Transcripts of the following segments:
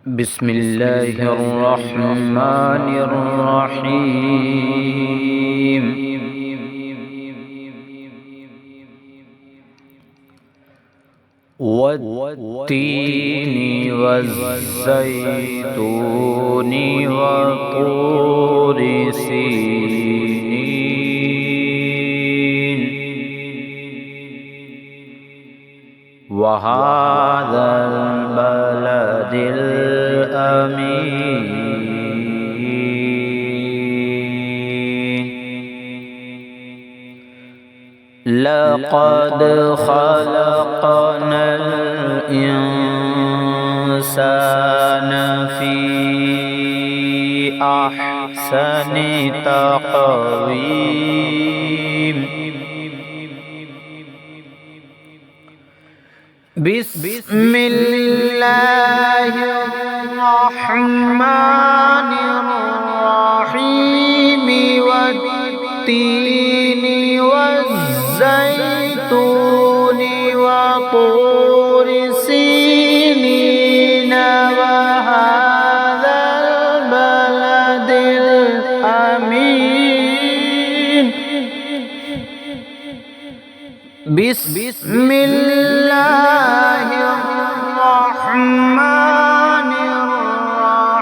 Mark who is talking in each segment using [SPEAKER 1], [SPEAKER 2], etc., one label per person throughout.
[SPEAKER 1] بسم الله الرحمن الرحيم. والتين والزيتون وطور سينين وهذا البلد الأمين. لقد خلقنا الإنسان في أحسن تقويم. بسم الله الرحمن الرحيم. والتين والزيتون وطور سينين وهذا البلد الأمين. بسم الله الرحمن الرحيم.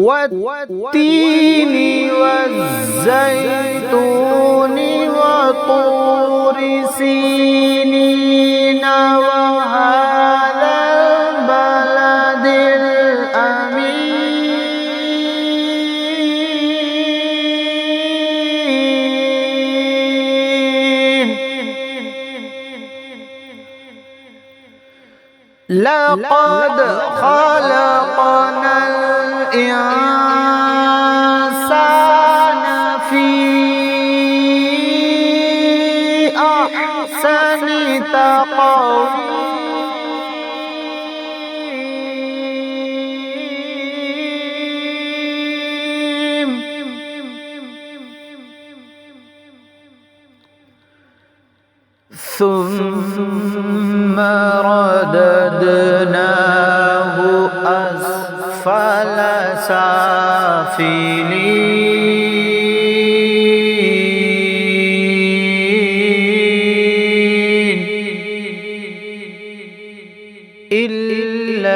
[SPEAKER 1] والتين والزيتون وطور سينين وهذا البلد الأمين. لقد خلقنا الإنسان في أحسن تقويم. ثم رددناه أسفل سافلين إلا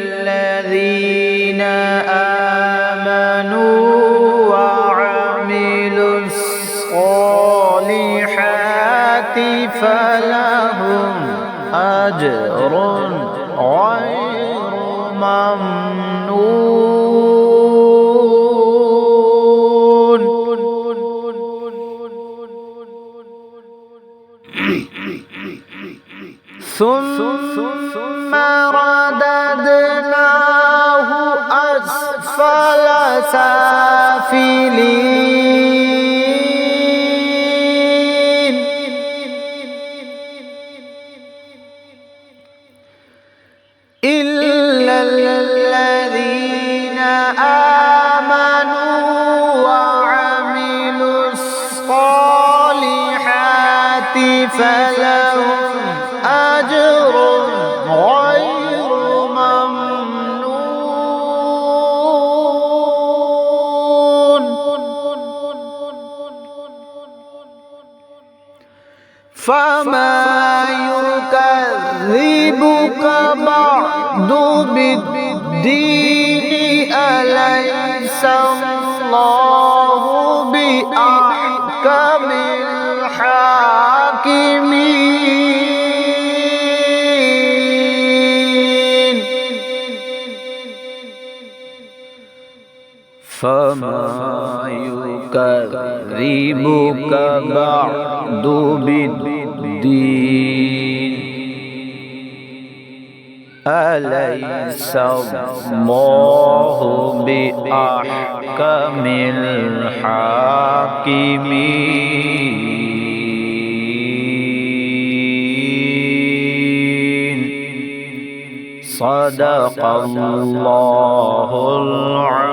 [SPEAKER 1] الذين آمنوا وعملوا الصالحات فلهم أجر غير ممنون. ثم رددناه أسفل سافلين إلا الذين آمنوا وعملوا الصالحات فلهم أجر غير ممنون. فما يكذبك بعد بالدين أليس الله بأحكم الحاكمين. فما يكذبك بعد بالدين أليس الله بأحكم الحاكمين. صدق الله العظيم.